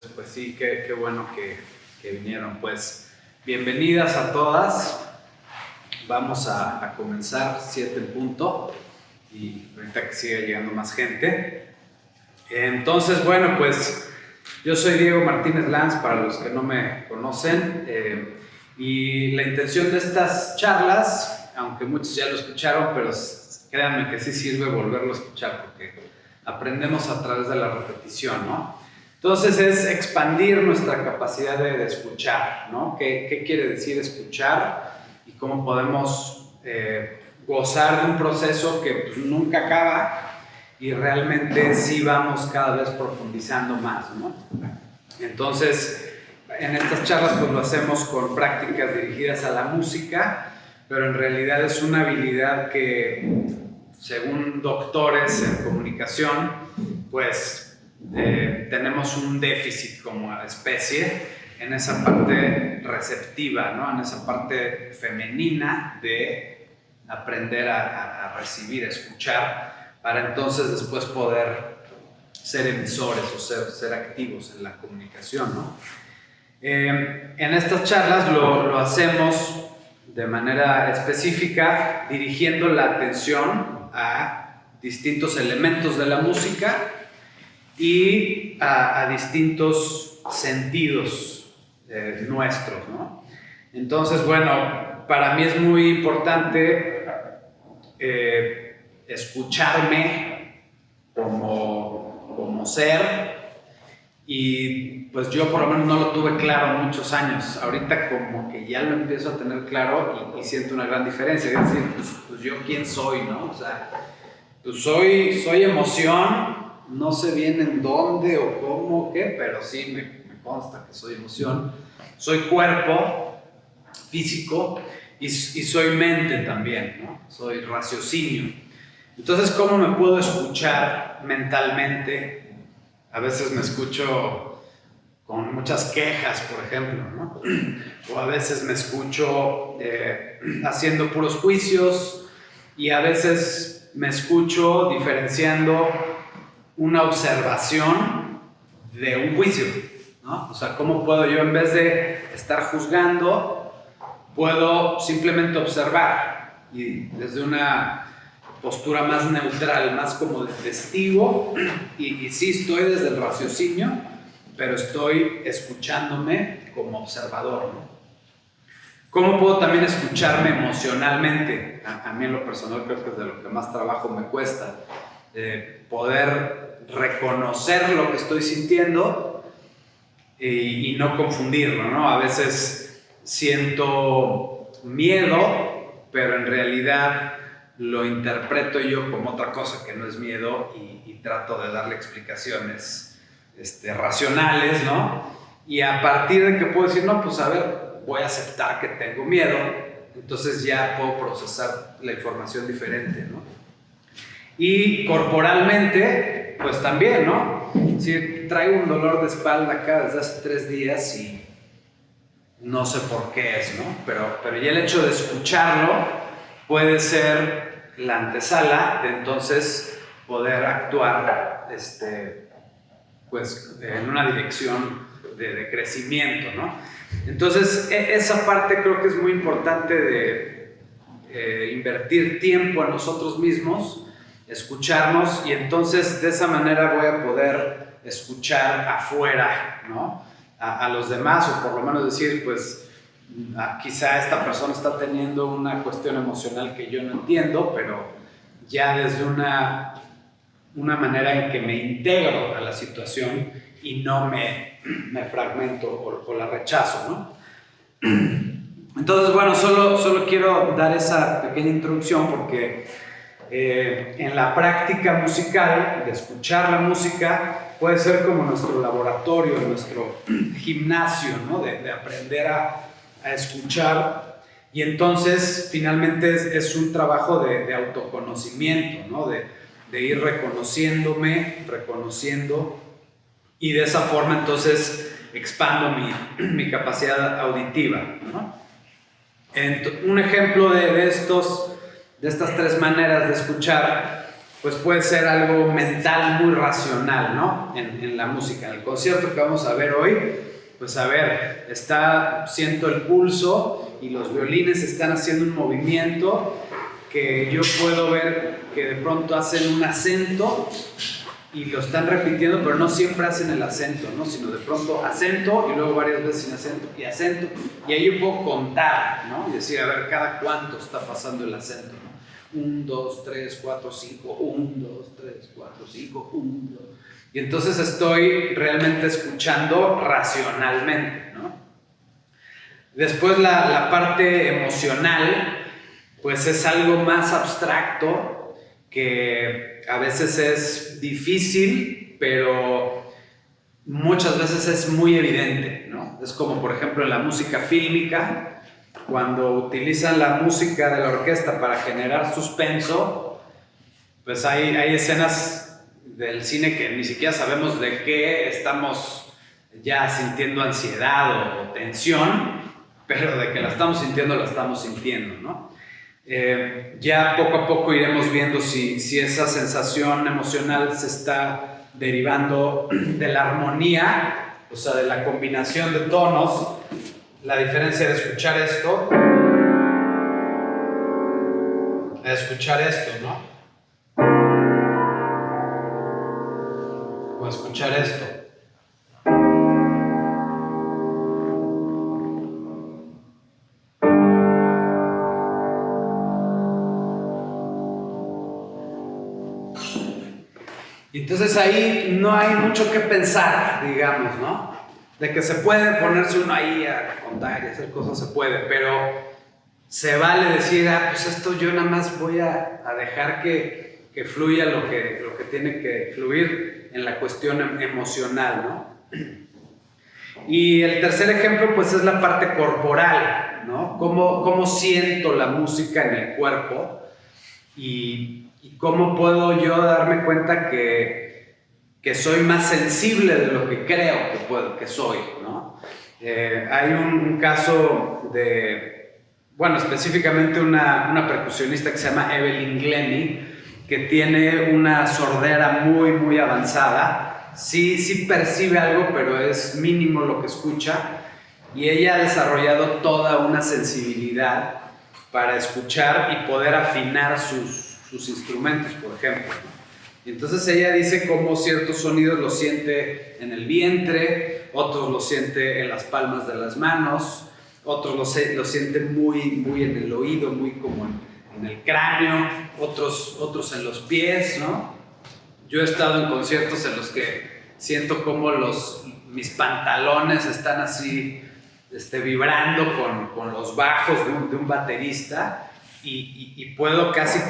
Pues sí, qué bueno que vinieron. Pues bienvenidas a todas. Vamos a comenzar 7 en punto y ahorita que siga llegando más gente. Entonces, bueno, pues yo soy Diego Martínez Lanz, para los que no me conocen, y la intención de estas charlas, aunque muchos ya lo escucharon, pero créanme que sí sirve volverlo a escuchar porque aprendemos a través de la repetición, ¿no? Entonces es expandir nuestra capacidad de escuchar, ¿no? ¿Qué quiere decir escuchar? Y cómo podemos gozar de un proceso que pues, nunca acaba y realmente sí vamos cada vez profundizando más, ¿no? Entonces, en estas charlas pues lo hacemos con prácticas dirigidas a la música, pero en realidad es una habilidad que, según doctores en comunicación, pues tenemos un déficit como especie en esa parte receptiva, ¿no? En esa parte femenina de aprender a recibir, a escuchar, para entonces después poder ser emisores o ser activos en la comunicación, ¿no? En estas charlas lo hacemos de manera específica, dirigiendo la atención a distintos elementos de la música y a distintos sentidos nuestros, ¿no? Entonces, bueno, para mí es muy importante escucharme como ser, y pues yo por lo menos no lo tuve claro muchos años. Ahorita como que ya lo empiezo a tener claro y siento una gran diferencia. Es decir, pues yo quién soy, ¿no? O sea, pues soy emoción. No sé bien en dónde o cómo o qué, pero sí me consta que soy emoción. Soy cuerpo físico y soy mente también, ¿no? Soy raciocinio. Entonces, ¿cómo me puedo escuchar mentalmente? A veces me escucho con muchas quejas, por ejemplo, ¿no? O a veces me escucho haciendo puros juicios, y a veces me escucho diferenciando una observación de un juicio, ¿no? O sea, ¿cómo puedo yo, en vez de estar juzgando, puedo simplemente observar y desde una postura más neutral, más como de testigo, y sí estoy desde el raciocinio, pero estoy escuchándome como observador, ¿no? ¿Cómo puedo también escucharme emocionalmente? A mí en lo personal creo que es de lo que más trabajo me cuesta, poder reconocer lo que estoy sintiendo y no confundirlo, ¿no? A veces siento miedo, pero en realidad lo interpreto yo como otra cosa que no es miedo, y trato de darle explicaciones racionales, ¿no? Y a partir de que puedo decir, no, pues a ver, voy a aceptar que tengo miedo, entonces ya puedo procesar la información diferente, ¿no? Y corporalmente, pues también, ¿no? Si traigo un dolor de espalda acá desde hace 3 días y no sé por qué es, ¿no? Pero ya el hecho de escucharlo puede ser la antesala de entonces poder actuar pues en una dirección de crecimiento, ¿no? Entonces esa parte creo que es muy importante de invertir tiempo en nosotros mismos, escucharnos, y entonces de esa manera voy a poder escuchar afuera, ¿no? A los demás, o por lo menos decir, pues quizá esta persona está teniendo una cuestión emocional que yo no entiendo, pero ya desde una manera en que me integro a la situación y no me fragmento o la rechazo, ¿no? Entonces, bueno, solo quiero dar esa pequeña introducción porque en la práctica musical, de escuchar la música, puede ser como nuestro laboratorio, nuestro gimnasio, ¿no? De aprender a escuchar, y entonces finalmente es un trabajo de autoconocimiento, ¿no? De ir reconociéndome, reconociendo, y de esa forma entonces expando mi capacidad auditiva, ¿no? Un ejemplo de estas 3 maneras de escuchar pues puede ser algo mental muy racional, ¿no? En la música. En el concierto que vamos a ver hoy, pues a ver, siento el pulso y los violines están haciendo un movimiento que yo puedo ver que de pronto hacen un acento y lo están repitiendo, pero no siempre hacen el acento, ¿no? Sino de pronto acento y luego varias veces sin acento, y ahí yo puedo contar, ¿no? Y decir, a ver, cada cuánto está pasando el acento, ¿no? 1, 2, 3, 4, 5, 1, 2, 3, 4, 5, 1, 2. Y entonces estoy realmente escuchando racionalmente, ¿no? Después la parte emocional, pues es algo más abstracto, que a veces es difícil, pero muchas veces es muy evidente, ¿no? Es como, por ejemplo, en la música fílmica, cuando utilizan la música de la orquesta para generar suspenso, pues hay escenas del cine que ni siquiera sabemos de qué estamos ya sintiendo ansiedad o tensión, pero de que la estamos sintiendo, ¿no? Ya poco a poco iremos viendo si esa sensación emocional se está derivando de la armonía, o sea, de la combinación de tonos, la diferencia de escuchar esto a escuchar esto, ¿no? O a escuchar esto. Entonces ahí no hay mucho que pensar, digamos, ¿no? De que se puede ponerse uno ahí a contar y hacer cosas, se puede, pero se vale decir, pues esto yo nada más voy a dejar que fluya lo que tiene que fluir en la cuestión emocional, ¿no? Y el tercer ejemplo, pues es la parte corporal, ¿no? Cómo siento la música en el cuerpo y cómo puedo yo darme cuenta que soy más sensible de lo que creo que soy, ¿no? Hay un caso específicamente una percusionista que se llama Evelyn Glennie, que tiene una sordera muy, muy avanzada. Sí percibe algo, pero es mínimo lo que escucha, y ella ha desarrollado toda una sensibilidad para escuchar y poder afinar sus instrumentos, por ejemplo. Y entonces ella dice cómo ciertos sonidos los siente en el vientre, otros los siente en las palmas de las manos, otros los siente muy, muy en el oído, muy como en el cráneo, otros en los pies, ¿no? Yo he estado en conciertos en los que siento como mis pantalones están así vibrando con los bajos de un baterista, y puedo casi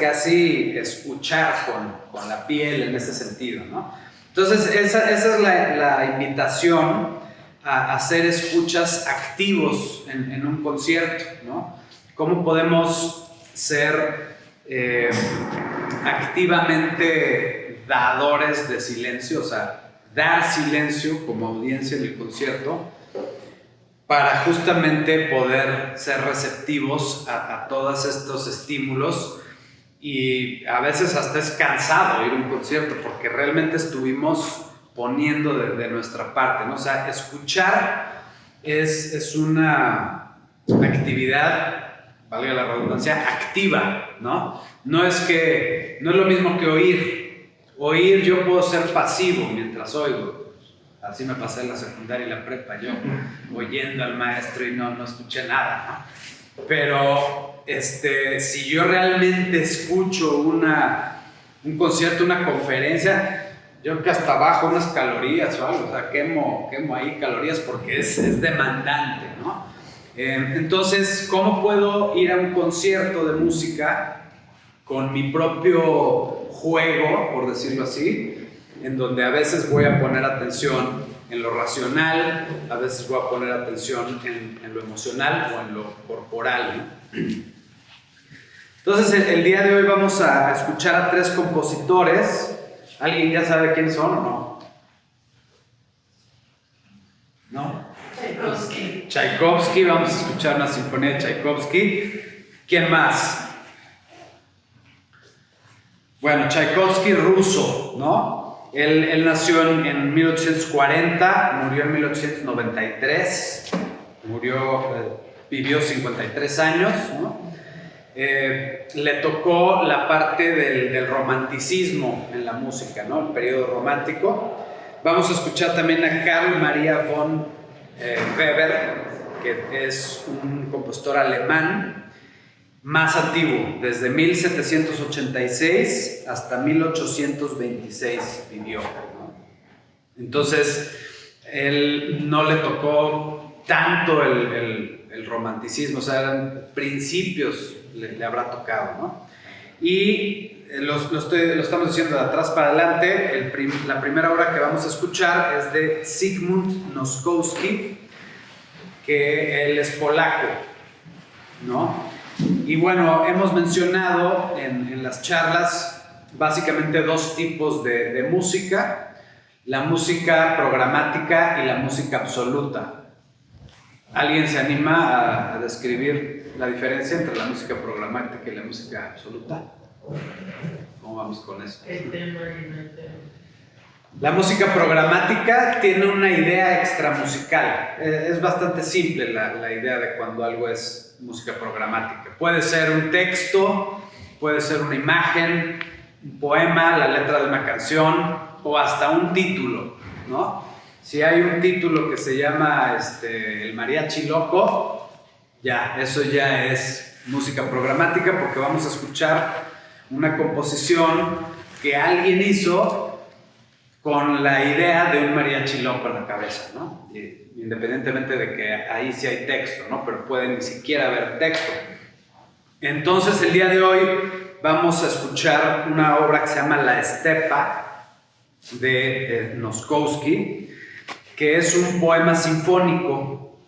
escuchar con la piel en ese sentido, ¿no? Entonces esa es la invitación a hacer escuchas activos en un concierto, ¿no? ¿Cómo podemos ser activamente dadores de silencio? O sea, dar silencio como audiencia en el concierto, para justamente poder ser receptivos a todos estos estímulos. Y a veces hasta es cansado ir a un concierto, porque realmente estuvimos poniendo de nuestra parte, ¿no? O sea, escuchar es una actividad, valga la redundancia, activa, ¿no? No es lo mismo que oír. Oír, yo puedo ser pasivo mientras oigo. Así me pasé en la secundaria y la prepa, yo oyendo al maestro y no escuché nada, ¿no? Pero si yo realmente escucho un concierto, una conferencia, yo que hasta bajo unas calorías o algo, o sea, quemo ahí calorías, porque es demandante, ¿no? Entonces, ¿cómo puedo ir a un concierto de música con mi propio juego, por decirlo así, en donde a veces voy a poner atención en lo racional, a veces voy a poner atención en lo emocional o en lo corporal, ¿no? Entonces, el día de hoy vamos a escuchar a 3 compositores. ¿Alguien ya sabe quiénes son o no? ¿No? Tchaikovsky, vamos a escuchar una sinfonía de Tchaikovsky. ¿Quién más? Bueno, Tchaikovsky ruso, ¿no? Él nació en 1840, murió en 1893, vivió 53 años, ¿no? Le tocó la parte del romanticismo en la música, ¿no? El periodo romántico. Vamos a escuchar también a Carl Maria von Weber, que es un compositor alemán más antiguo, desde 1786 hasta 1826 vivió, ¿no? Entonces, él no le tocó tanto el romanticismo, o sea, eran principios le habrá tocado, ¿no? Y lo estamos diciendo de atrás para adelante. La primera obra que vamos a escuchar es de Zygmunt Noskowski, que él es polaco, ¿no? Y bueno, hemos mencionado en las charlas básicamente dos tipos de música: la música programática y la música absoluta. ¿Alguien se anima a describir la diferencia entre la música programática y la música absoluta? ¿Cómo vamos con eso? La música programática tiene una idea extramusical. Es bastante simple la idea de cuando algo es música programática. Puede ser un texto, puede ser una imagen, un poema, la letra de una canción o hasta un título, ¿no? Si hay un título que se llama El Mariachi Loco, eso ya es música programática, porque vamos a escuchar una composición que alguien hizo con la idea de un mariachi loco en la cabeza, ¿no? Independientemente de que ahí sí hay texto, ¿no? Pero puede ni siquiera haber texto. Entonces, el día de hoy vamos a escuchar una obra que se llama La Estepa, de Noskowski, que es un poema sinfónico.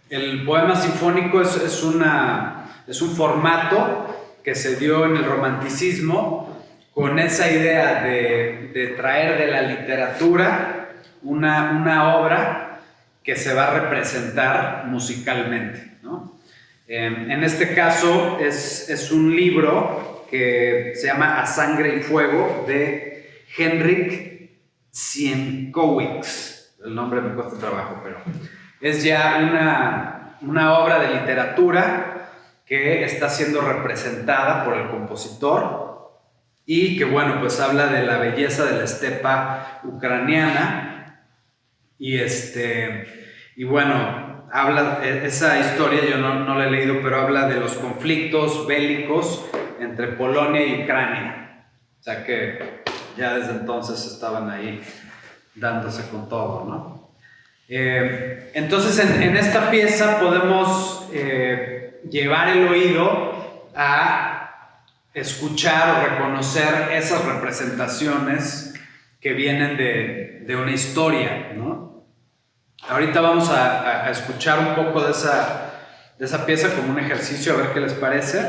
El poema sinfónico es un formato que se dio en el romanticismo, con esa idea de traer de la literatura una obra que se va a representar musicalmente, ¿no? En este caso es un libro que se llama A Sangre y Fuego, de Henryk Sienkiewicz. El nombre me cuesta trabajo, pero es ya una obra de literatura que está siendo representada por el compositor, y que, bueno, pues habla de la belleza de la estepa ucraniana. Y bueno, habla, esa historia yo no la he leído, pero habla de los conflictos bélicos entre Polonia y Ucrania. O sea que ya desde entonces estaban ahí dándose con todo, ¿no? Entonces en esta pieza podemos llevar el oído a escuchar o reconocer esas representaciones que vienen de una historia, ¿no? Ahorita vamos a escuchar un poco de esa pieza como un ejercicio, a ver qué les parece.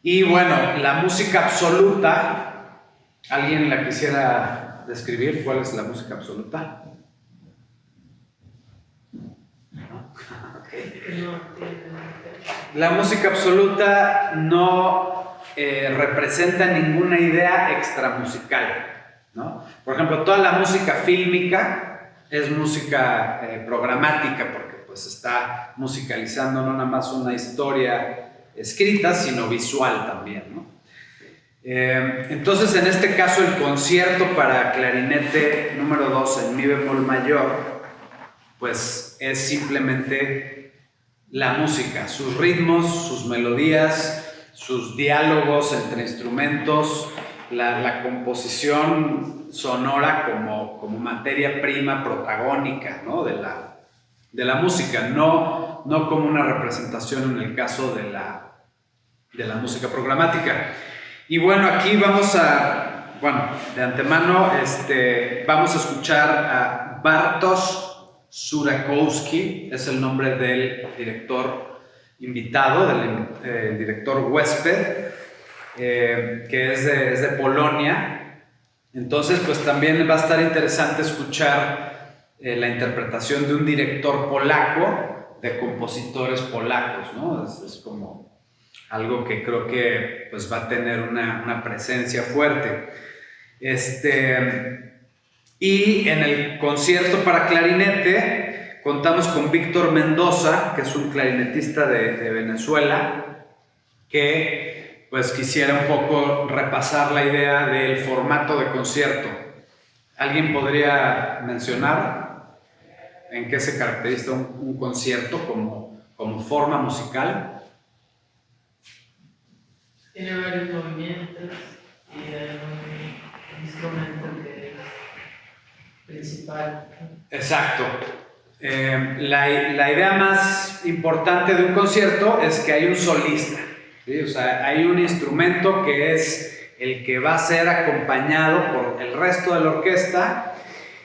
Y bueno, la música absoluta, ¿alguien la quisiera describir? ¿Cuál es la música absoluta? ¿No? Okay. La música absoluta no representa ninguna idea extramusical, ¿no? Por ejemplo, toda la música fílmica es música programática, porque pues está musicalizando no nada más una historia escrita, sino visual también, ¿no? Entonces, en este caso, el concierto para clarinete número 2 en mi bemol mayor, pues es simplemente la música, sus ritmos, sus melodías, sus diálogos entre instrumentos, la composición sonora como materia prima protagónica, ¿no? de la música, no como una representación en el caso de la música programática. Y bueno, aquí de antemano vamos a escuchar a Bartosz Surakowski, es el nombre del director invitado, del director huésped, que es de Polonia. Entonces, pues también va a estar interesante escuchar la interpretación de un director polaco de compositores polacos, ¿no? Es como algo que creo que pues, va a tener una presencia fuerte. Y en el concierto para clarinete contamos con Víctor Mendoza, que es un clarinetista de Venezuela, que pues quisiera un poco repasar la idea del formato de concierto. ¿Alguien podría mencionar en qué se caracteriza un concierto como forma musical? Tiene varios movimientos y hay un instrumento que es principal. Exacto. La idea más importante de un concierto es que hay un solista, ¿sí? O sea, hay un instrumento que es el que va a ser acompañado por el resto de la orquesta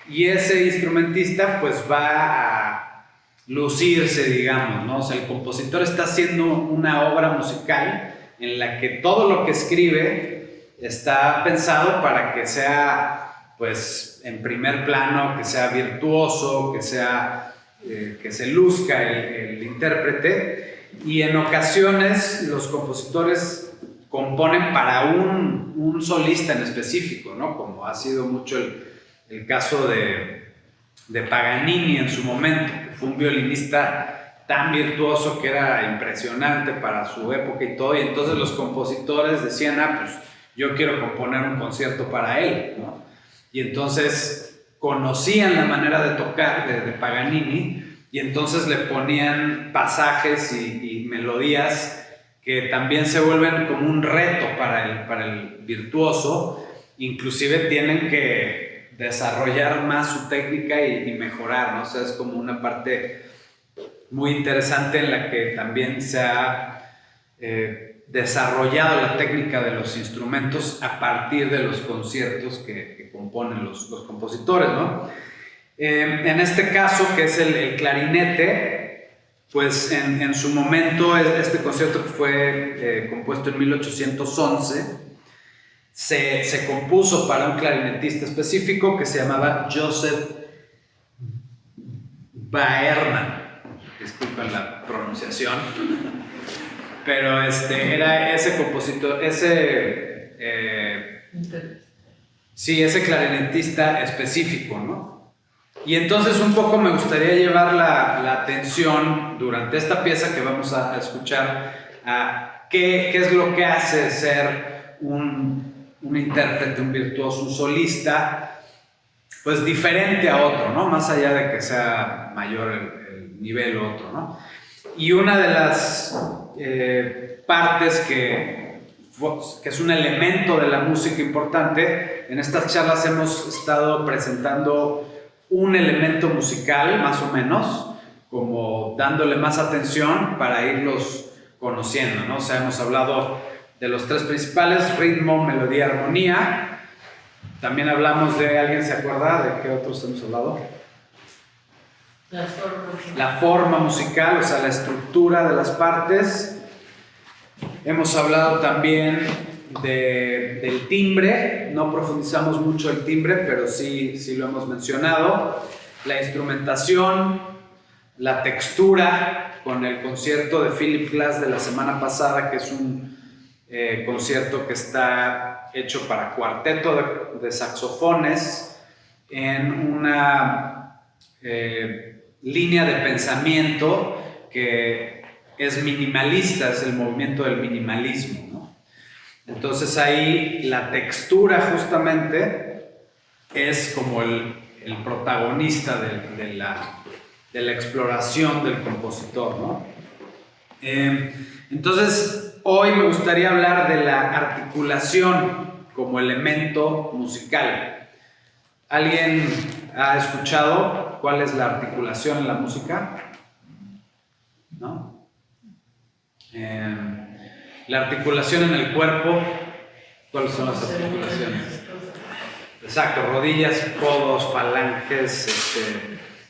y ese instrumentista pues va a lucirse, digamos, ¿no? O sea, el compositor está haciendo una obra musical en la que todo lo que escribe está pensado para que sea pues en primer plano, que sea virtuoso, que se luzca el intérprete, y en ocasiones los compositores componen para un solista en específico, ¿no? Como ha sido mucho el caso de Paganini en su momento, que fue un violinista tan virtuoso que era impresionante para su época y todo, y entonces los compositores decían, pues yo quiero componer un concierto para él, ¿no? Y entonces conocían la manera de tocar de Paganini y entonces le ponían pasajes y melodías que también se vuelven como un reto para el virtuoso, inclusive tienen que desarrollar más su técnica y mejorar, ¿no? O sea, es como una parte muy interesante en la que también se ha desarrollado la técnica de los instrumentos a partir de los conciertos que componen los compositores, ¿no? En este caso, que es el clarinete, pues en su momento este concierto que fue compuesto en 1811 se compuso para un clarinetista específico que se llamaba Joseph Baerman, disculpen la pronunciación, pero era ese compositor, ese clarinetista específico, ¿no? Y entonces un poco me gustaría llevar la atención durante esta pieza que vamos a escuchar a qué es lo que hace ser un intérprete, un virtuoso, un solista, pues diferente a otro, ¿no? Más allá de que sea mayor el nivel u otro, ¿no? Y una de las partes que es un elemento de la música importante, en estas charlas hemos estado presentando un elemento musical, más o menos, como dándole más atención para irlos conociendo, ¿no? O sea, hemos hablado de los tres principales: ritmo, melodía, armonía. También hablamos de, ¿alguien se acuerda de qué otros hemos hablado? La forma musical, o sea, la estructura de las partes. Hemos hablado también del timbre, no profundizamos mucho el timbre, pero sí lo hemos mencionado. La instrumentación, la textura, con el concierto de Philip Glass de la semana pasada, que es un concierto que está hecho para cuarteto de saxofones en una línea de pensamiento que es minimalista, es el movimiento del minimalismo, ¿no? Entonces ahí la textura justamente es como el protagonista de la exploración del compositor, ¿no? Entonces hoy me gustaría hablar de la articulación como elemento musical. ¿Alguien ha escuchado cuál es la articulación en la música? ¿No? La articulación en el cuerpo, ¿cuáles son las articulaciones? Exacto, rodillas, codos, falanges,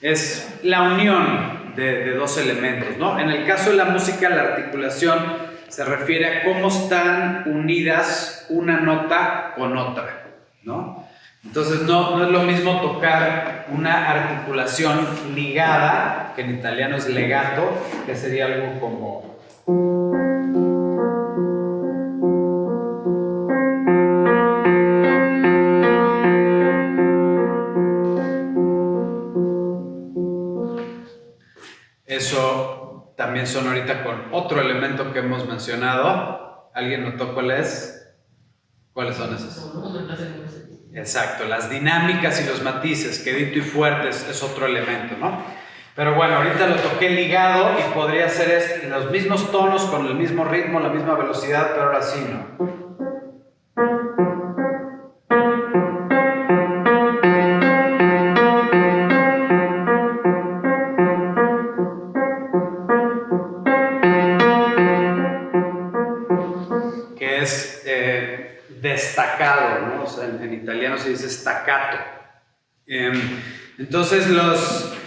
es la unión de dos elementos, ¿no? En el caso de la música, la articulación se refiere a cómo están unidas una nota con otra, ¿no? Entonces no es lo mismo tocar una articulación ligada, que en italiano es legato, que sería algo como... Eso también suena ahorita con otro elemento que hemos mencionado. ¿Alguien notó cuál es? ¿Cuáles son esos? Exacto, las dinámicas y los matices, quedito y fuerte es otro elemento, ¿no? Pero bueno, ahorita lo toqué ligado y podría ser los mismos tonos con el mismo ritmo, la misma velocidad, pero ahora sí, ¿no? Que es destacado, ¿no? O sea, en italiano se dice staccato. Entonces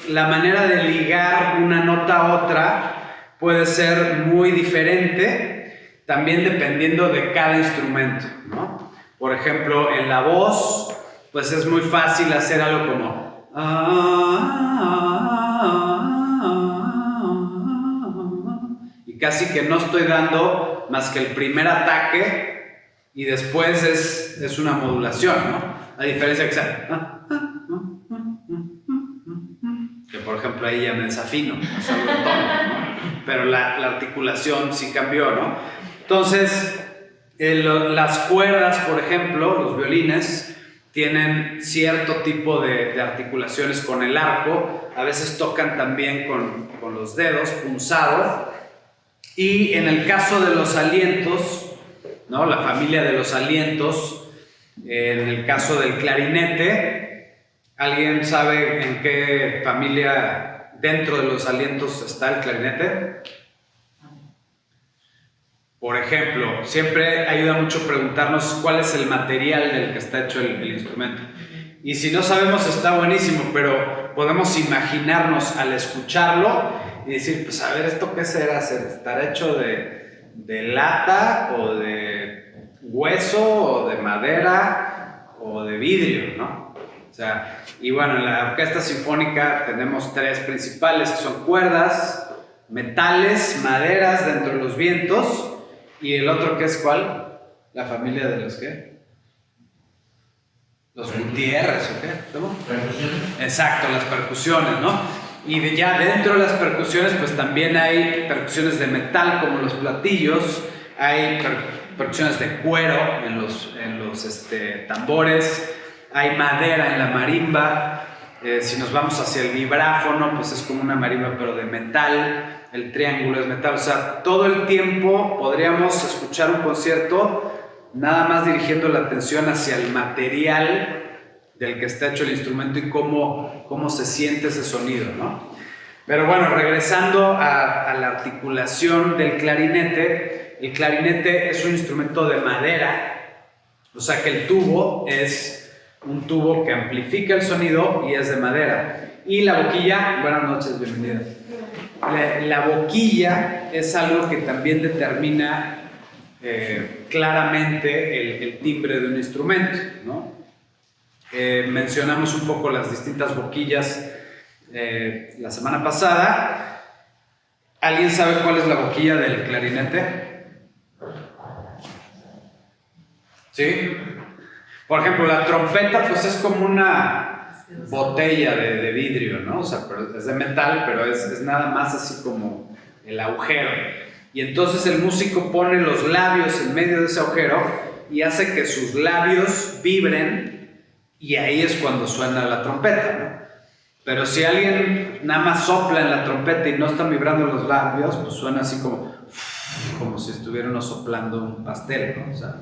la manera de ligar una nota a otra puede ser muy diferente, también dependiendo de cada instrumento, ¿no? Por ejemplo, en la voz, pues es muy fácil hacer algo como y casi que no estoy dando más que el primer ataque y después es una modulación, ¿no? A diferencia que sea que por ejemplo ahí ya me desafino, pero la articulación sí cambió, ¿no? Entonces, las cuerdas, por ejemplo, los violines, tienen cierto tipo de articulaciones con el arco, a veces tocan también con los dedos, punzado, y en el caso de los alientos, ¿no? La familia de los alientos, en el caso del clarinete, ¿alguien sabe en qué familia dentro de los alientos está el clarinete? Por ejemplo, siempre ayuda mucho preguntarnos cuál es el material del que está hecho el instrumento. Y si no sabemos está buenísimo, pero podemos imaginarnos al escucharlo y decir, pues a ver, ¿esto qué será? ¿Estará hecho de lata o de hueso o de madera o de vidrio, ¿no? O sea, y bueno, en la orquesta sinfónica tenemos tres principales, que son cuerdas, metales, maderas dentro de los vientos, y el otro, ¿qué es cuál? La familia de los ¿qué? Los Gutiérrez, ¿o qué? ¿Cómo? Percusiones. Exacto, las percusiones, ¿no? Y ya dentro de las percusiones, pues también hay percusiones de metal, como los platillos, hay percusiones de cuero en los tambores, hay madera en la marimba, si nos vamos hacia el vibráfono, pues es como una marimba pero de metal, el triángulo es metal, o sea, todo el tiempo podríamos escuchar un concierto nada más dirigiendo la atención hacia el material del que está hecho el instrumento y cómo se siente ese sonido, ¿no? Pero bueno, regresando a la articulación del clarinete, el clarinete es un instrumento de madera, o sea que el tubo es un tubo que amplifica el sonido y es de madera. Y la boquilla, buenas noches, bienvenida. La boquilla es algo que también determina claramente el timbre de un instrumento, ¿no? Mencionamos un poco las distintas boquillas la semana pasada. ¿Alguien sabe cuál es la boquilla del clarinete? ¿Sí? Por ejemplo, la trompeta pues es como una botella de vidrio, ¿no? O sea, pero es de metal, pero es nada más así como el agujero. Y entonces el músico pone los labios en medio de ese agujero y hace que sus labios vibren y ahí es cuando suena la trompeta, ¿no? Pero si alguien nada más sopla en la trompeta y no están vibrando los labios, pues suena así como si estuviera uno soplando un pastel, ¿no? O sea,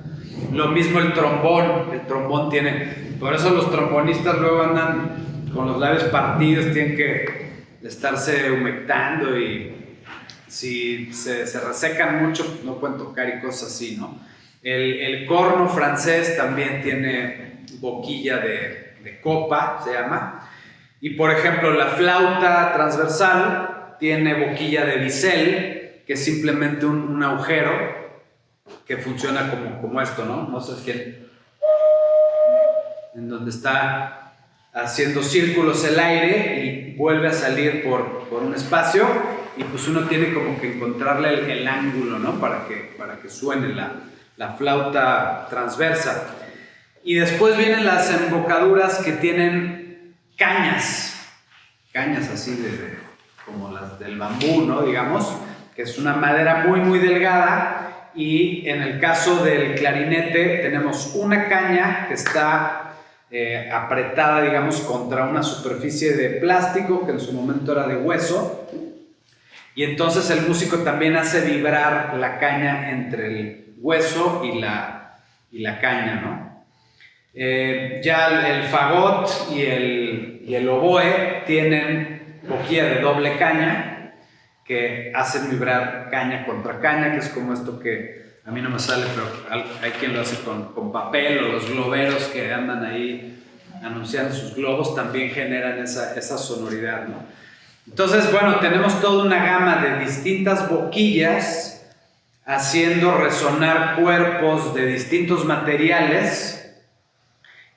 lo mismo el trombón tiene, por eso los trombonistas luego andan con los labios partidos, tienen que estarse humectando y si se resecan mucho, pues no pueden tocar y cosas así, ¿no? El corno francés también tiene boquilla de copa, se llama, y por ejemplo la flauta transversal tiene boquilla de bisel, que es simplemente un agujero que funciona como esto, ¿no? No sé quién, en donde está haciendo círculos el aire y vuelve a salir por un espacio y pues uno tiene como que encontrarle el ángulo, ¿no? Para que suene la flauta transversa. Y después vienen las embocaduras que tienen cañas así como las del bambú, ¿no? Digamos, que es una madera muy, muy delgada, y en el caso del clarinete tenemos una caña que está apretada, digamos, contra una superficie de plástico que en su momento era de hueso, y entonces el músico también hace vibrar la caña entre el hueso y la caña, ¿no? Ya el fagot y el oboe tienen boquilla de doble caña que hacen vibrar caña contra caña, que es como esto que a mí no me sale, pero hay quien lo hace con papel, o los globeros que andan ahí anunciando sus globos también generan esa sonoridad, ¿no? Entonces, bueno, tenemos toda una gama de distintas boquillas haciendo resonar cuerpos de distintos materiales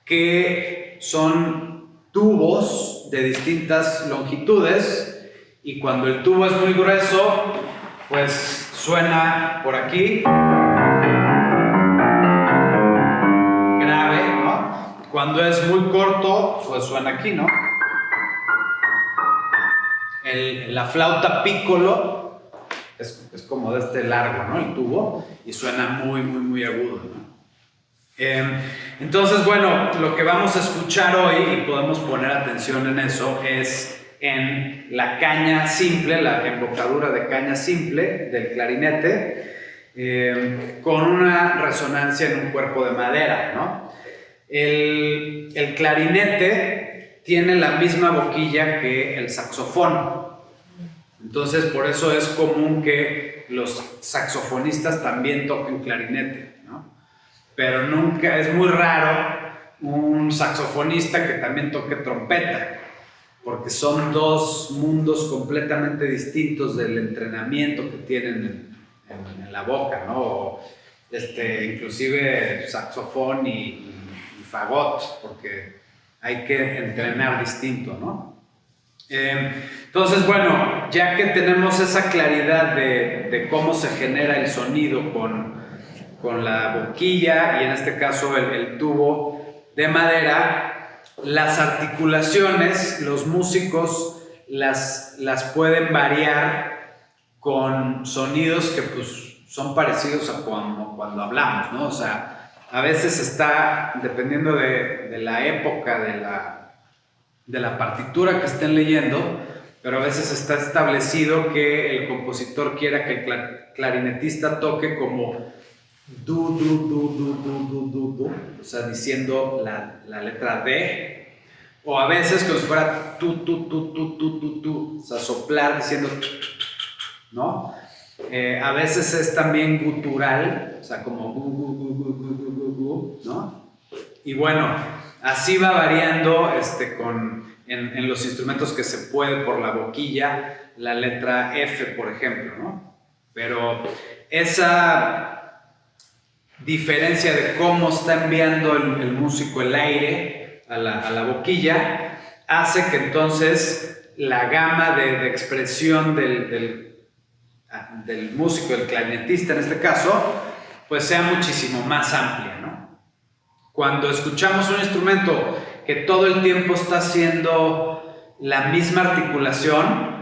que son tubos de distintas longitudes, y cuando el tubo es muy grueso, pues suena por aquí, grave, ¿no? Cuando es muy corto, pues suena aquí, ¿no? La flauta piccolo es como de este largo, ¿no? El tubo, y suena muy, muy, muy agudo, ¿no? Entonces, bueno, lo que vamos a escuchar hoy, y podemos poner atención en eso, es en la caña simple, la embocadura de caña simple del clarinete, con una resonancia en un cuerpo de madera, ¿no? El clarinete tiene la misma boquilla que el saxofón, entonces por eso es común que los saxofonistas también toquen clarinete, ¿no? Pero nunca, es muy raro un saxofonista que también toque trompeta, porque son dos mundos completamente distintos del entrenamiento que tienen en la boca, ¿no? O inclusive saxofón y fagot, porque hay que entrenar distinto, ¿no? Entonces, bueno, ya que tenemos esa claridad de cómo se genera el sonido con la boquilla y en este caso el tubo de madera, las articulaciones, los músicos las pueden variar con sonidos que pues son parecidos a cuando hablamos, ¿no? O sea, a veces está, dependiendo de la época de la partitura que estén leyendo, pero a veces está establecido que el compositor quiera que el clarinetista toque como du, o sea, diciendo la letra D, o a veces como si fuera tu, o sea, soplar diciendo ¿no? A veces es también gutural, o sea, como ¿no? Y bueno, así va variando en los instrumentos que se puede por la boquilla, la letra F, por ejemplo, ¿no? Pero esa diferencia de cómo está enviando el músico el aire a la boquilla hace que entonces la gama de expresión del músico, el clarinetista en este caso, pues sea muchísimo más amplia, ¿no? Cuando escuchamos un instrumento que todo el tiempo está haciendo la misma articulación,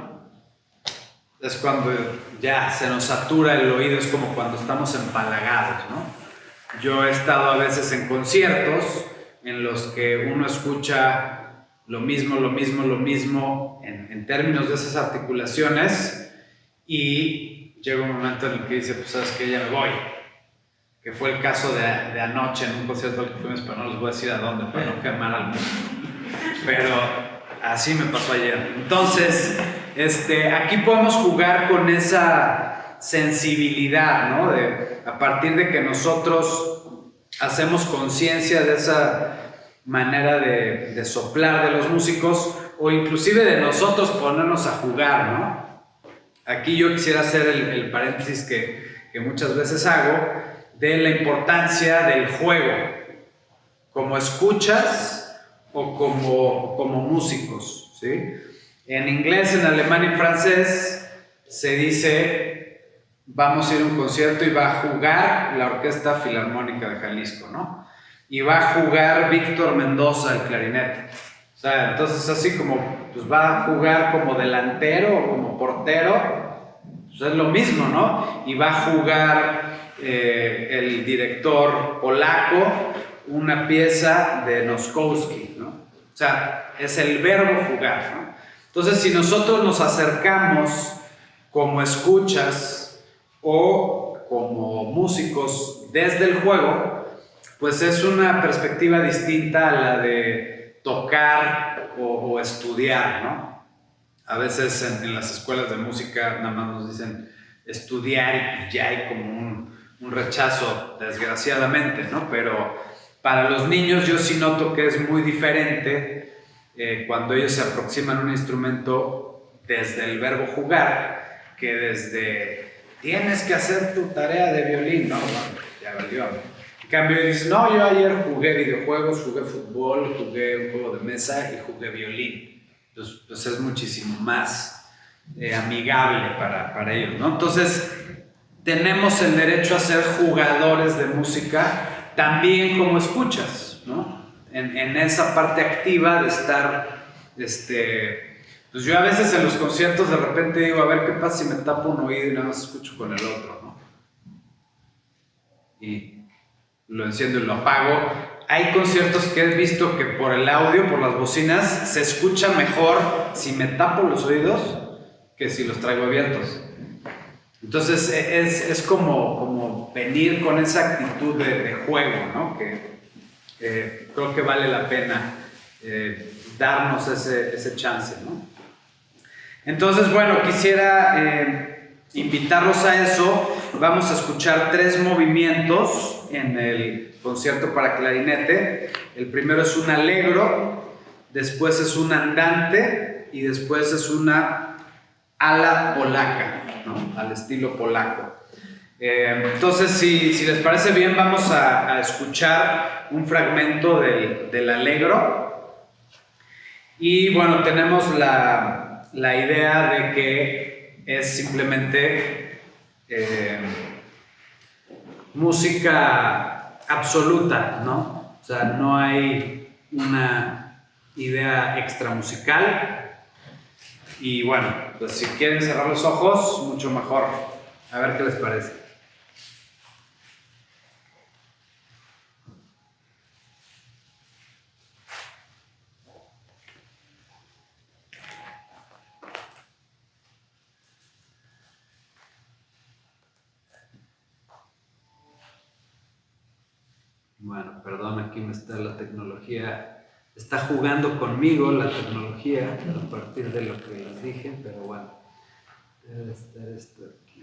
es cuando ya se nos satura el oído, es como cuando estamos empalagados, ¿no? Yo he estado a veces en conciertos en los que uno escucha lo mismo en términos de esas articulaciones, y llega un momento en el que dice, pues sabes que ya me voy, que fue el caso de anoche en un concierto al que fuimos, pero no les voy a decir a dónde para no quemar al músico, pero así me pasó ayer. Entonces, aquí podemos jugar con esa sensibilidad, ¿no? A partir de que nosotros hacemos conciencia de esa manera de soplar de los músicos, o inclusive de nosotros ponernos a jugar, ¿no? Aquí yo quisiera hacer el paréntesis que muchas veces hago, de la importancia del juego, como escuchas o como músicos, ¿sí? En inglés, en alemán y en francés se dice, vamos a ir a un concierto y va a jugar la Orquesta Filarmónica de Jalisco, ¿no? Y va a jugar Víctor Mendoza el clarinete. sea, entonces así como pues va a jugar como delantero o como portero, pues es lo mismo, ¿no? Y va a jugar el director polaco una pieza de Noskowski, ¿no? O sea, es el verbo jugar, ¿no? Entonces, si nosotros nos acercamos como escuchas o como músicos desde el juego, pues es una perspectiva distinta a la de tocar o estudiar, ¿no? A veces en las escuelas de música nada más nos dicen estudiar y pues ya hay como un rechazo, desgraciadamente, ¿no? Pero para los niños yo sí noto que es muy diferente cuando ellos se aproximan a un instrumento desde el verbo jugar que desde tienes que hacer tu tarea de violín, ¿no? Bueno, ya valió. En cambio dices, no, yo ayer jugué videojuegos, jugué fútbol, jugué un juego de mesa y jugué violín. Entonces, pues es muchísimo más amigable para ellos, ¿no? Entonces, tenemos el derecho a ser jugadores de música también como escuchas, ¿no? En esa parte activa de estar, pues yo a veces en los conciertos de repente digo, a ver qué pasa si me tapo un oído y nada más escucho con el otro, ¿no? Y lo enciendo y lo apago. Hay conciertos que he visto que por el audio, por las bocinas, se escucha mejor si me tapo los oídos que si los traigo abiertos. Entonces es como venir con esa actitud de juego, ¿no? Que creo que vale la pena darnos ese chance, ¿no? Entonces, bueno, quisiera invitarlos a eso. Vamos a escuchar 3 movimientos en el concierto para clarinete. El primero es un allegro, después es un andante y después es una ala polaca, ¿no? Al estilo polaco. Entonces, si les parece bien, vamos a escuchar un fragmento del allegro. Y bueno, tenemos la idea de que es simplemente música absoluta, ¿no? O sea, no hay una idea extra musical. Y bueno, pues si quieren cerrar los ojos, mucho mejor. A ver qué les parece. Bueno, perdón, aquí me está la tecnología, está jugando conmigo la tecnología a partir de lo que les dije, pero bueno, debe estar esto aquí.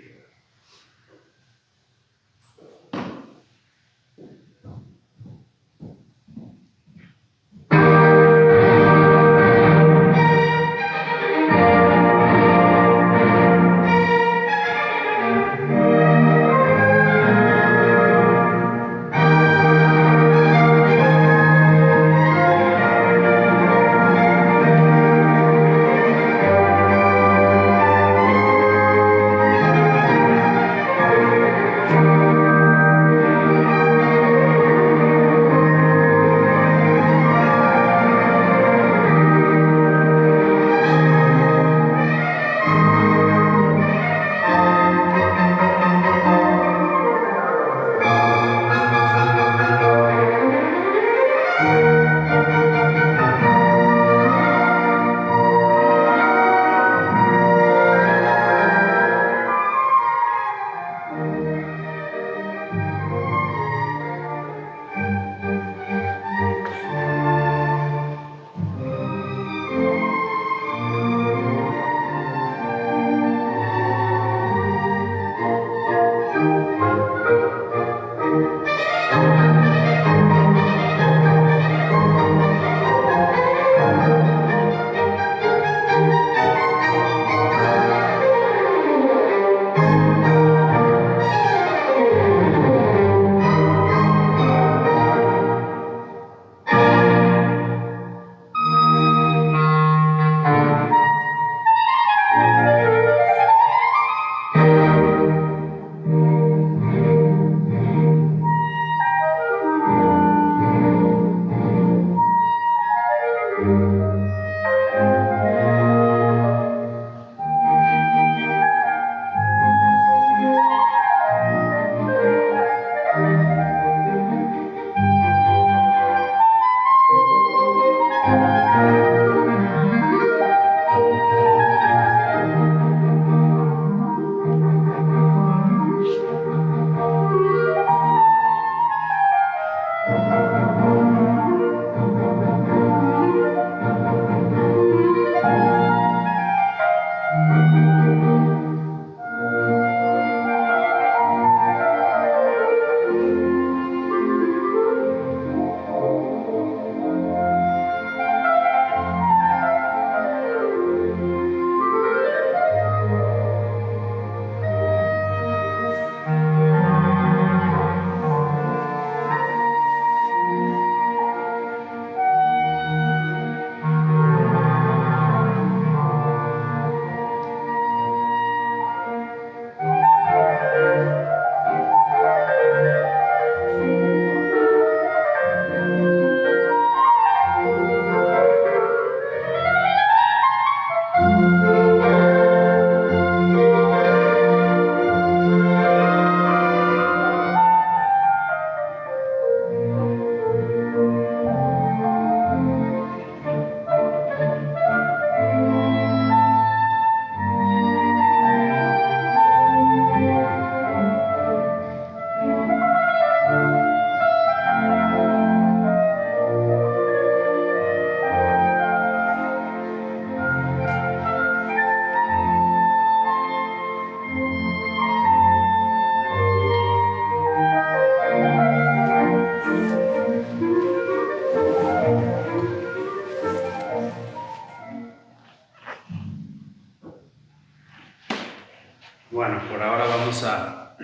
Bueno, por ahora vamos a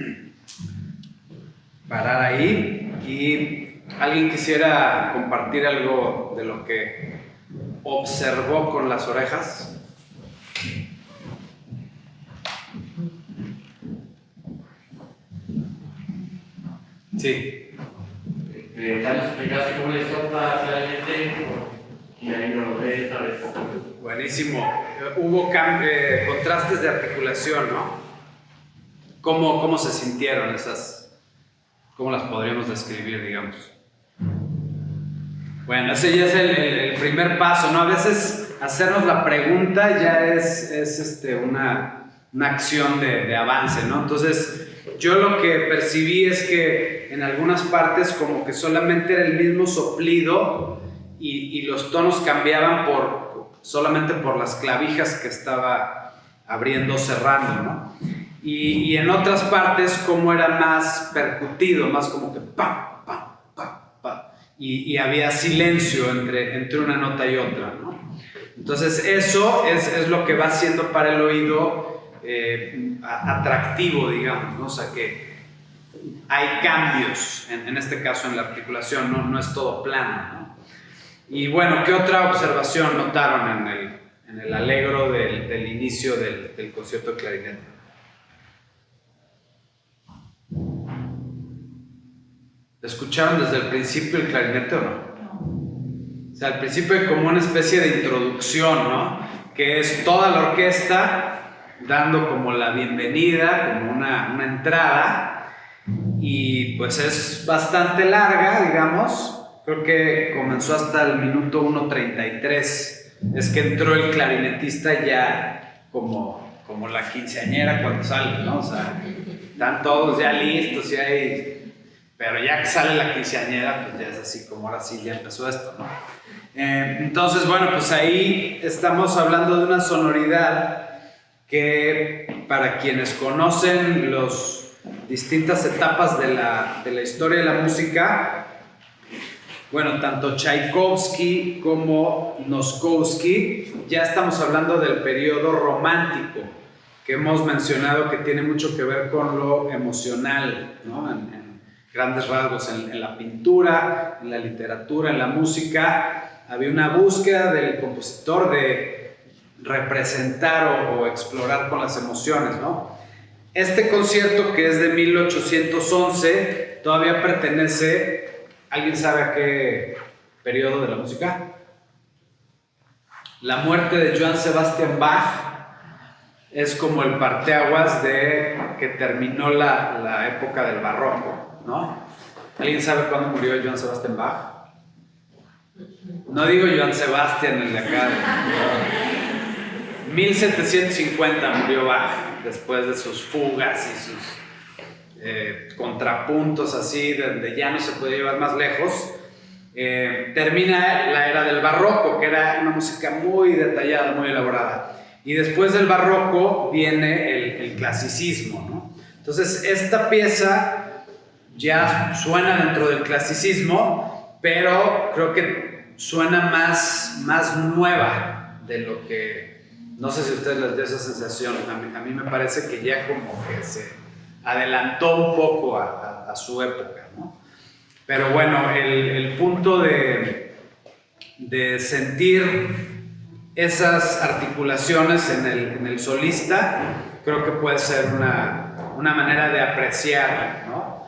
parar ahí y ¿alguien quisiera compartir algo de lo que observó con las orejas? Sí. Ya nos explicaste cómo le sopla claramente y ahí no lo ve esta vez. Buenísimo. Hubo contrastes de articulación, ¿no? ¿Cómo se sintieron esas? ¿Cómo las podríamos describir, digamos? Bueno, ese ya es el primer paso, ¿no? A veces hacernos la pregunta ya es una acción de avance, ¿no? Entonces, yo lo que percibí es que en algunas partes como que solamente era el mismo soplido y los tonos cambiaban solamente por las clavijas que estaba abriendo, cerrando, ¿no? Y en otras partes como era más percutido, más como que pa, pa, pa, pa, y había silencio entre una nota y otra, ¿no? Entonces eso es lo que va haciendo para el oído atractivo, digamos, ¿no? O sea que hay cambios, en este caso en la articulación, no es todo plano, ¿no? Y bueno, ¿qué otra observación notaron en el allegro del inicio del concierto de clarinete? ¿Escucharon desde el principio el clarinete o no? O sea, al principio hay como una especie de introducción, ¿no? Que es toda la orquesta dando como la bienvenida, como una entrada, y pues es bastante larga, digamos. Creo que comenzó hasta el minuto 1:33. Es que entró el clarinetista ya como la quinceañera cuando sale, ¿no? O sea, están todos ya listos y hay... Pero ya que sale la quinceañera, pues ya es así como ahora sí ya empezó esto, ¿no? Entonces, bueno, pues ahí estamos hablando de una sonoridad que para quienes conocen las distintas etapas de la historia de la música, bueno, tanto Tchaikovsky como Noskowski, ya estamos hablando del periodo romántico, que hemos mencionado que tiene mucho que ver con lo emocional, ¿no? En grandes rasgos, en la pintura, en la literatura, en la música, había una búsqueda del compositor de representar o explorar con las emociones, ¿no? Este concierto, que es de 1811, todavía pertenece, ¿alguien sabe a qué periodo de la música? La muerte de Johann Sebastian Bach es como el parteaguas de que terminó la época del barroco, ¿no? ¿Alguien sabe cuándo murió Johann Sebastian Bach? No digo Johann Sebastian, el de acá. 1750 murió Bach, después de sus fugas y sus contrapuntos así, donde ya no se podía llevar más lejos. Termina la era del barroco, que era una música muy detallada, muy elaborada. Y después del barroco viene el clasicismo, ¿no? Entonces, esta pieza ya suena dentro del clasicismo, pero creo que suena más nueva de lo que... No sé si a ustedes les dio esa sensación. A mí me parece que ya como que se adelantó un poco a su época, ¿no? Pero bueno, el punto de sentir esas articulaciones en el solista, creo que puede ser una manera de apreciar, ¿no?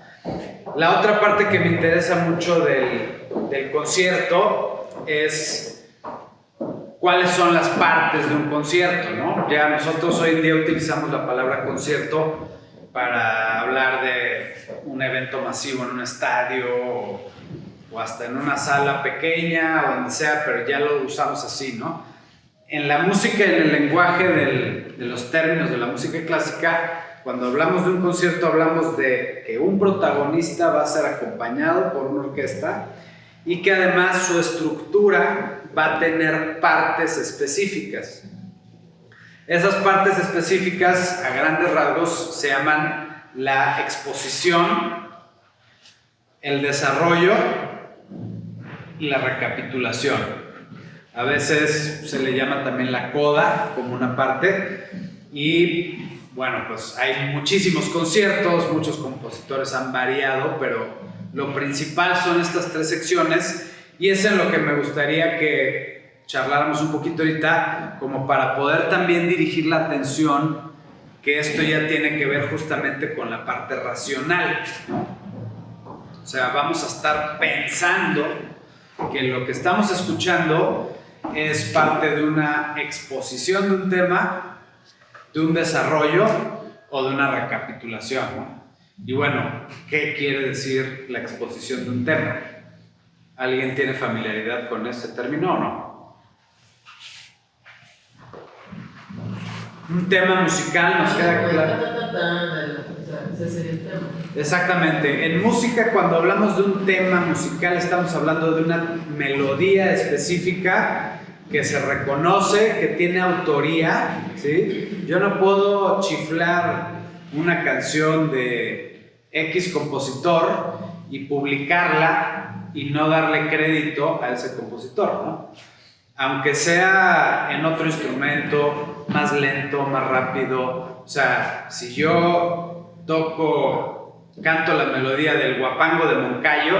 La otra parte que me interesa mucho del concierto es cuáles son las partes de un concierto, ¿no? Ya nosotros hoy en día utilizamos la palabra concierto para hablar de un evento masivo en un estadio o hasta en una sala pequeña o donde sea, pero ya lo usamos así, ¿no? En la música, en el lenguaje de los términos de la música clásica, cuando hablamos de un concierto hablamos de que un protagonista va a ser acompañado por una orquesta y que además su estructura va a tener partes específicas. Esas partes específicas, a grandes rasgos, se llaman la exposición, el desarrollo y la recapitulación. A veces se le llama también la coda como una parte y bueno, pues hay muchísimos conciertos, muchos compositores han variado, pero lo principal son estas 3 secciones y es en lo que me gustaría que charláramos un poquito ahorita, como para poder también dirigir la atención, que esto ya tiene que ver justamente con la parte racional, ¿no? O sea, vamos a estar pensando que lo que estamos escuchando es parte de una exposición de un tema, de un desarrollo o de una recapitulación, ¿no? Y bueno, ¿qué quiere decir la exposición de un tema? ¿Alguien tiene familiaridad con este término o no? Un tema musical nos queda claro. Ese sería el tema. Exactamente. En música, cuando hablamos de un tema musical, estamos hablando de una melodía específica que se reconoce, que tiene autoría, ¿sí? Yo no puedo chiflar una canción de X compositor y publicarla y no darle crédito a ese compositor, ¿no? Aunque sea en otro instrumento, más lento, más rápido. O sea, si yo canto la melodía del Huapango de Moncayo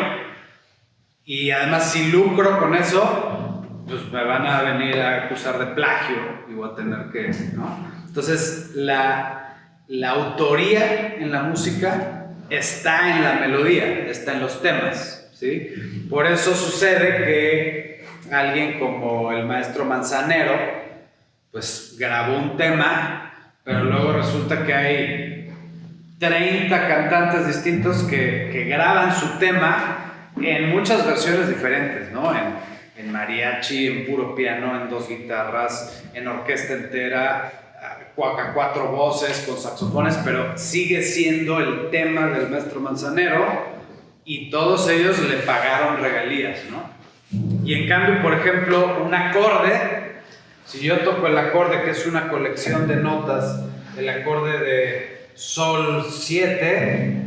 y además si lucro con eso, pues me van a venir a acusar de plagio y voy a tener que, ¿no? Entonces la autoría en la música está en la melodía, está en los temas, ¿sí? Por eso sucede que alguien como el maestro Manzanero pues grabó un tema, pero luego resulta que hay 30 cantantes distintos que graban su tema en muchas versiones diferentes, ¿no? En mariachi, en puro piano, en 2 guitarras, en orquesta entera, a 4 voces, con saxofones, pero sigue siendo el tema del maestro Manzanero y todos ellos le pagaron regalías, ¿no? Y en cambio, por ejemplo, un acorde, si yo toco el acorde, que es una colección de notas, el acorde de Sol 7,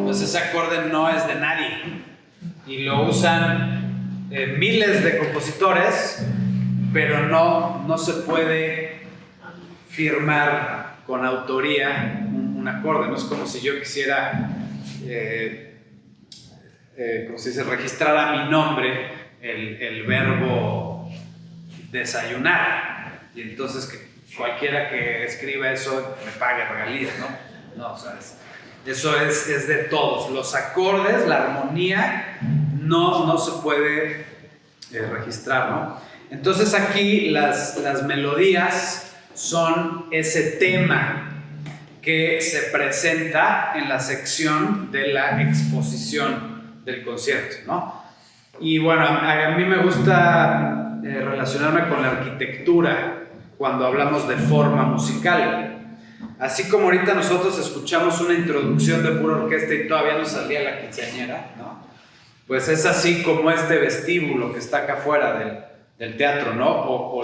pues ese acorde no es de nadie y lo usan miles de compositores, pero no se puede firmar con autoría un acorde. No es como si yo quisiera como si se registrara mi nombre el verbo desayunar y entonces que cualquiera que escriba eso me pague regalías, ¿no? No, o sea, eso es de todos. Los acordes, la armonía, no se puede registrar, ¿no? Entonces aquí las melodías son ese tema que se presenta en la sección de la exposición del concierto, ¿no? Y bueno, a mí me gusta relacionarme con la arquitectura cuando hablamos de forma musical. Así como ahorita nosotros escuchamos una introducción de pura orquesta y todavía no salía la quinceañera, ¿no? Pues es así como este vestíbulo que está acá afuera del teatro, ¿no?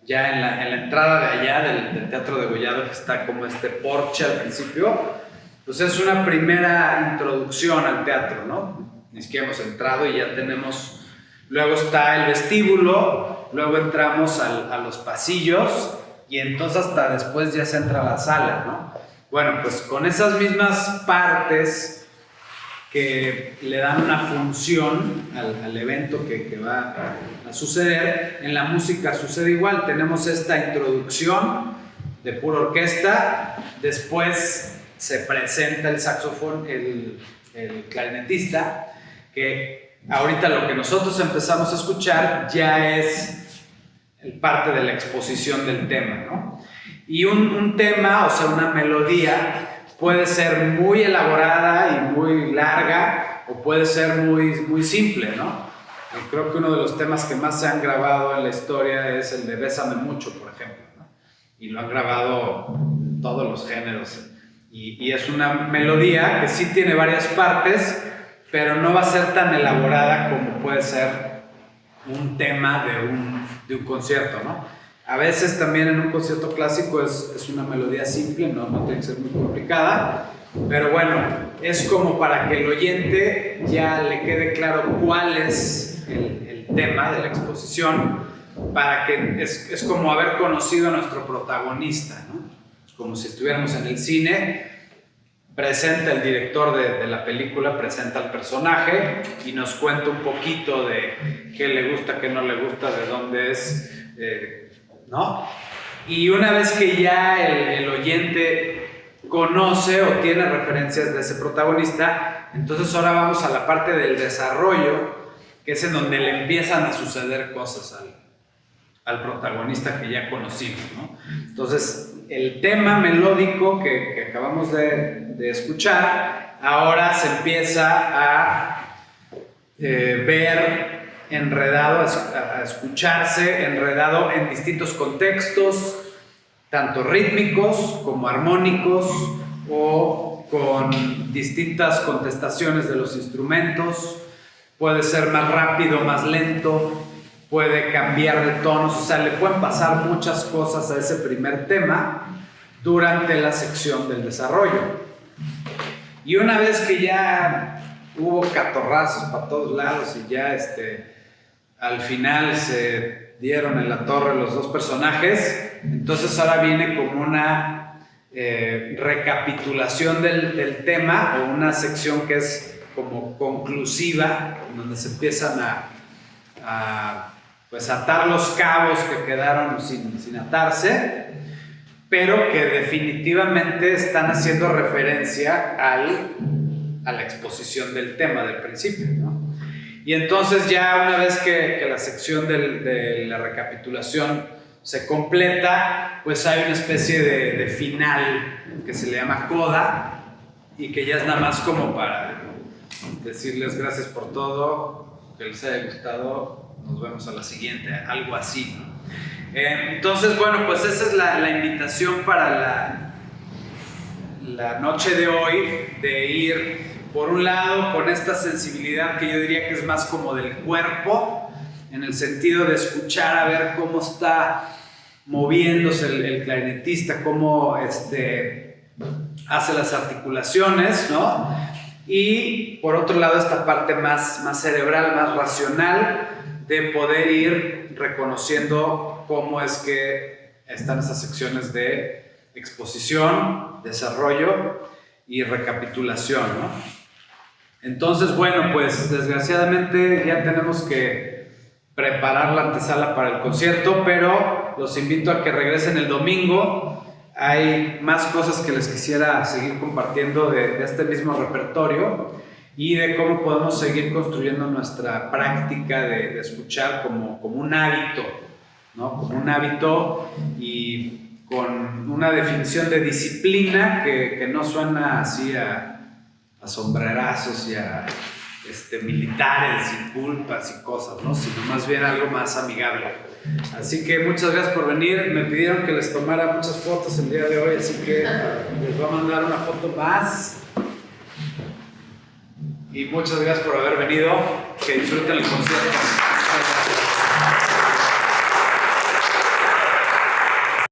Ya en la entrada de allá del Teatro Degollado, que está como este porche al principio, pues es una primera introducción al teatro, ¿no? Ni siquiera hemos entrado y ya tenemos. Luego está el vestíbulo, luego entramos a los pasillos y entonces hasta después ya se entra a la sala, ¿no? Bueno, pues con esas mismas partes que le dan una función al evento que va a suceder, en la música sucede igual. Tenemos esta introducción de pura orquesta, después se presenta el saxofón, el clarinetista, que ahorita lo que nosotros empezamos a escuchar ya es parte de la exposición del tema, ¿no? Y un tema, o sea, una melodía, puede ser muy elaborada y muy larga, o puede ser muy simple, ¿no? Yo creo que uno de los temas que más se han grabado en la historia es el de Bésame Mucho, por ejemplo, ¿no? Y lo han grabado en todos los géneros. Y es una melodía que sí tiene varias partes, pero no va a ser tan elaborada como puede ser un tema de un concierto, ¿no? A veces también en un concierto clásico es una melodía simple, no tiene que ser muy complicada, pero bueno, es como para que el oyente ya le quede claro cuál es el tema de la exposición, para que es como haber conocido a nuestro protagonista, ¿no? Como si estuviéramos en el cine. Presenta el director de la película, presenta al personaje y nos cuenta un poquito de qué le gusta, qué no le gusta, de dónde es, ¿no? Y una vez que ya el oyente conoce o tiene referencias de ese protagonista, entonces ahora vamos a la parte del desarrollo, que es en donde le empiezan a suceder cosas al protagonista que ya conocimos, ¿no? Entonces, el tema melódico que acabamos de escuchar, ahora se empieza a ver enredado, a escucharse enredado en distintos contextos, tanto rítmicos como armónicos, o con distintas contestaciones de los instrumentos. Puede ser más rápido, más lento, puede cambiar de tonos, o sea, le pueden pasar muchas cosas a ese primer tema durante la sección del desarrollo. Y una vez que ya hubo catorrazos para todos lados y ya al final se dieron en la torre los dos personajes, entonces ahora viene como una recapitulación del tema, o una sección que es como conclusiva, donde se empiezan a pues atar los cabos que quedaron sin atarse, pero que definitivamente están haciendo referencia a la exposición del tema del principio, ¿no? Y entonces ya una vez que la sección de la recapitulación se completa, pues hay una especie de final que se le llama coda, y que ya es nada más como para decirles gracias por todo, que les haya gustado, nos vemos a la siguiente, algo así, ¿no? Entonces, bueno, pues esa es la invitación para la noche de hoy, de ir por un lado con esta sensibilidad que yo diría que es más como del cuerpo, en el sentido de escuchar a ver cómo está moviéndose el clarinetista, cómo hace las articulaciones, ¿no? Y por otro lado esta parte más cerebral, más racional, de poder ir reconociendo cómo es que están esas secciones de exposición, desarrollo y recapitulación, ¿no? Entonces, bueno, pues desgraciadamente ya tenemos que preparar la antesala para el concierto, pero los invito a que regresen el domingo. Hay más cosas que les quisiera seguir compartiendo de este mismo repertorio, y de cómo podemos seguir construyendo nuestra práctica de escuchar como un hábito, ¿no? Como un hábito, y con una definición de disciplina que no suena así a sombrerazos y a militares y culpas y cosas, ¿no? Sino más bien algo más amigable. Así que muchas gracias por venir. Me pidieron que les tomara muchas fotos el día de hoy, así que les voy a mandar una foto más. Y muchas gracias por haber venido. Que disfruten el concierto.